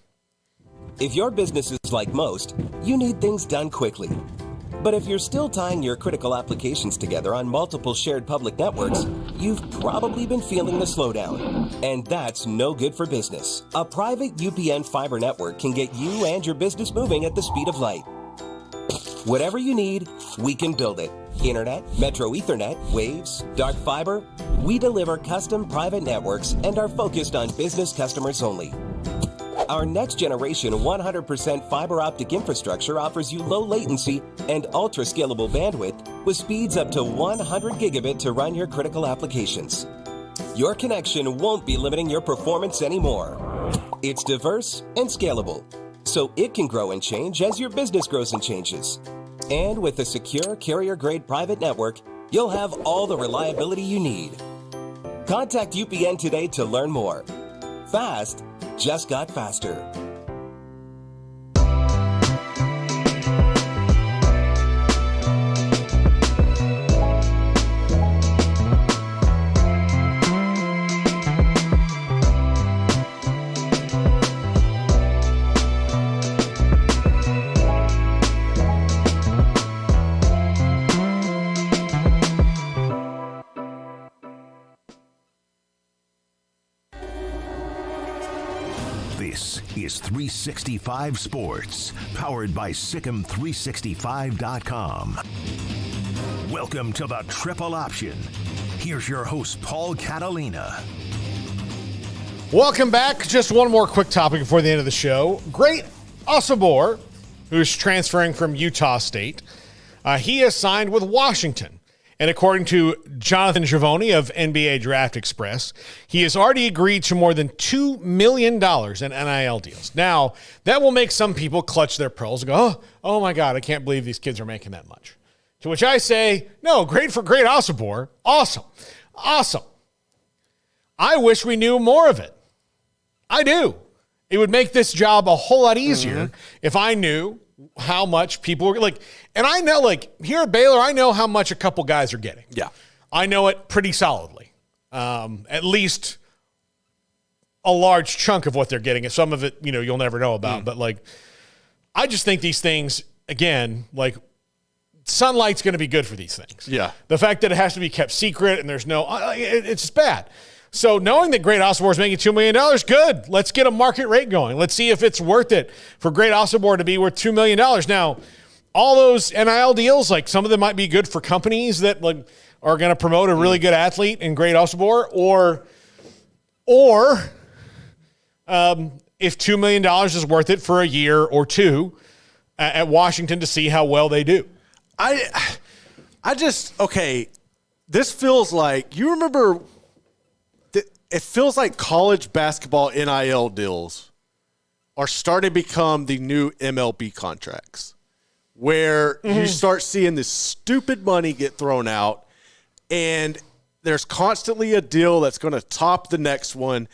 If your business is like most, you need things done quickly. But if you're still tying your critical applications together on multiple shared public networks, you've probably been feeling the slowdown. And that's no good for business. A private UPN fiber network can get you and your business moving at the speed of light. Whatever you need, we can build it. Internet, Metro Ethernet, Waves, dark fiber. We deliver custom private networks and are focused on business customers only. Our next generation 100% fiber optic infrastructure offers you low latency and ultra scalable bandwidth with speeds up to 100 gigabit to run your critical applications. Your connection won't be limiting your performance anymore. It's diverse and scalable, so it can grow and change as your business grows and changes. And with a secure carrier-grade private network, you'll have all the reliability you need. Contact UPN today to learn more. Fast just got faster. This is 365 Sports, powered by Sikkim365.com. Welcome to the Triple Option. Here's your host, Paul Catalina. Welcome back. Just one more quick topic before the end of the show. Great Osobor, who's transferring from Utah State, he has signed with Washington. And according to Jonathan Givony of NBA Draft Express, he has already agreed to more than $2 million in NIL deals. Now, that will make some people clutch their pearls and go, oh my God, I can't believe these kids are making that much. To which I say, no, great for Great Osobor. Awesome. Awesome. I wish we knew more of it. I do. It would make this job a whole lot easier if I knew how much people were like, and I know, like, here at Baylor, I know how much a couple guys are getting. Yeah. I know it pretty solidly. At least a large chunk of what they're getting. And some of it, you'll never know about. But, like, I just think these things, again, like, sunlight's going to be good for these things. Yeah. The fact that it has to be kept secret and there's no, it's just bad. So knowing that Great Osobor is making $2 million, good. Let's get a market rate going. Let's see if it's worth it for Great Osobor to be worth $2 million. Now, all those NIL deals, like some of them might be good for companies that like are going to promote a really good athlete in Great Osobor, or if $2 million is worth it for a year or two at Washington to see how well they do. I just, okay, this feels like, you remember, it feels like college basketball NIL deals are starting to become the new MLB contracts, where you start seeing this stupid money get thrown out, and there's constantly a deal that's going to top the next one.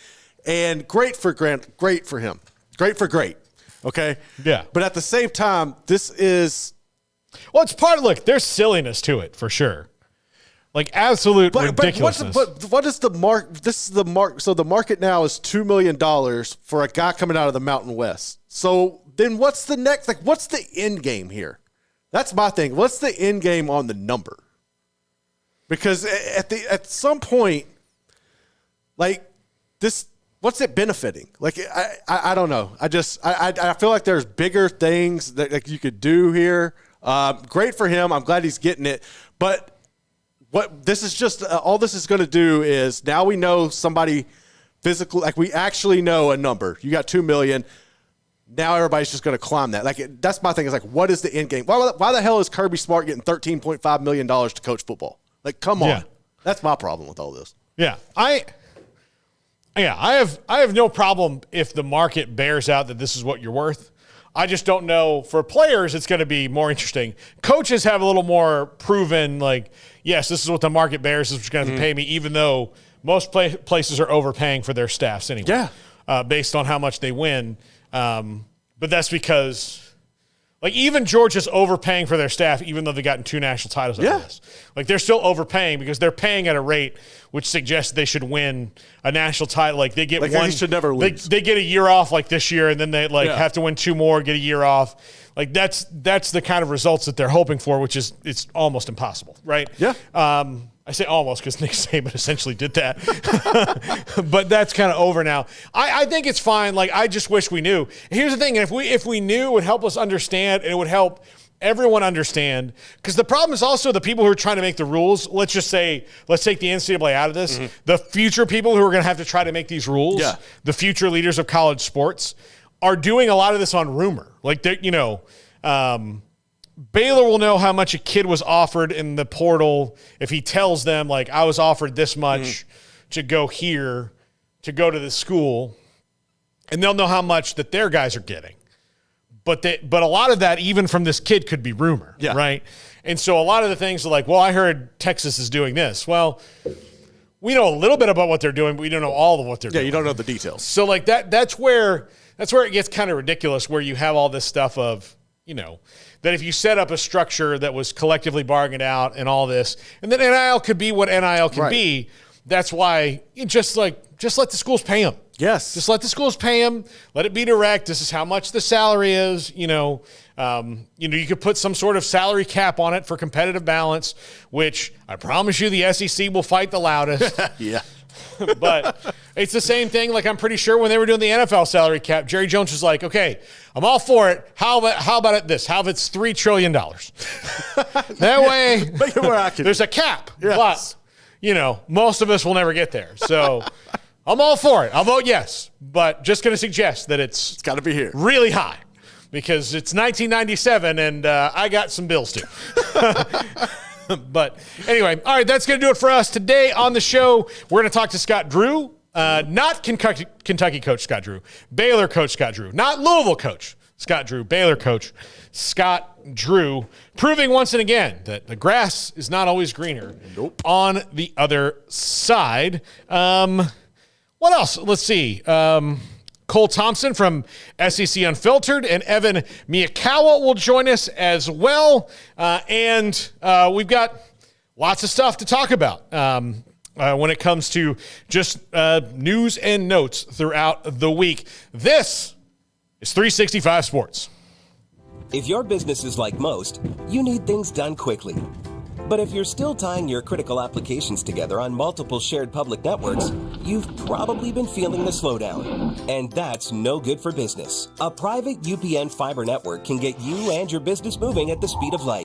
And great for Grant, great for him, great for great. Okay. Yeah. But at the same time, this is, well, it's part of, look, there's silliness to it for sure. Like absolute ridiculousness. But what is the mark? This is the mark. So the market now is $2 million for a guy coming out of the Mountain West. So then what's the next? Like, what's the end game here? That's my thing. What's the end game on the number? Because at some point, like this, what's it benefiting? Like I don't know. I feel like there's bigger things that like you could do here. Great for him. I'm glad he's getting it. But what this is just all this is going to do is now we know somebody physical, like we actually know a number. You got 2 million. Now everybody's just going to climb that. Like that's my thing. Is like, what is the end game? Why the hell is Kirby Smart getting $13.5 million to coach football? Like, come on. Yeah. That's my problem with all this. Yeah, I have no problem if the market bears out that this is what you're worth. I just don't know. For players, it's going to be more interesting. Coaches have a little more proven, like, yes, this is what the market bears. This is going to pay me, even though most places are overpaying for their staffs anyway. Yeah. Based on how much they win. But that's because, like, even Georgia's overpaying for their staff, even though they've gotten 2 national titles out of this. Like, they're still overpaying because they're paying at a rate which suggests they should win a national title. Like, they get like one. They should never lose. They get a year off, like, this year, and then they, like, have to win 2 more, get a year off. Like, that's the kind of results that they're hoping for, which is it's almost impossible, right? Yeah. I say almost because Nick Saban essentially did that. But that's kind of over now. I think it's fine. Like, I just wish we knew. Here's the thing. If we knew, it would help us understand, and it would help everyone understand. Because the problem is also the people who are trying to make the rules. Let's just say, let's take the NCAA out of this. The future people who are going to have to try to make these rules, the future leaders of college sports, are doing a lot of this on rumor. Like, Baylor will know how much a kid was offered in the portal if he tells them, like, I was offered this much to go here, to go to this school, and they'll know how much that their guys are getting. But a lot of that, even from this kid, could be rumor, right? And so a lot of the things are like, well, I heard Texas is doing this. Well, we know a little bit about what they're doing, but we don't know all of what they're doing. Yeah, you don't know the details. So, like, that's where it gets kind of ridiculous, where you have all this stuff of, that if you set up a structure that was collectively bargained out and all this, and then NIL could be what NIL can be, that's why you just let the schools pay them. Yes. Just let the schools pay them. Let it be direct. This is how much the salary is. You could put some sort of salary cap on it for competitive balance, which I promise you the SEC will fight the loudest. Yeah. But It's the same thing. Like, I'm pretty sure when they were doing the NFL salary cap, Jerry Jones was like, okay, I'm all for it. How about it this? How if it's $3 trillion? That way, Make it more accurate. there's a cap. Yes. But, most of us will never get there. So I'm all for it. I'll vote yes. But just going to suggest that it's got to be here. really high because it's 1997 and I got some bills too. But anyway, all right, that's going to do it for us today on the show. We're going to talk to Scott Drew, not Kentucky coach Scott Drew, Baylor coach Scott Drew, not Louisville coach Scott Drew, Baylor coach Scott Drew, proving once and again that the grass is not always greener on the other side. What else? Let's see. Cole Thompson from SEC Unfiltered and Evan Miyakawa will join us as well. And we've got lots of stuff to talk about when it comes to just news and notes throughout the week. This is 365 Sports. If your business is like most, you need things done quickly. But if you're still tying your critical applications together on multiple shared public networks, you've probably been feeling the slowdown. And that's no good for business. A private UPN fiber network can get you and your business moving at the speed of light.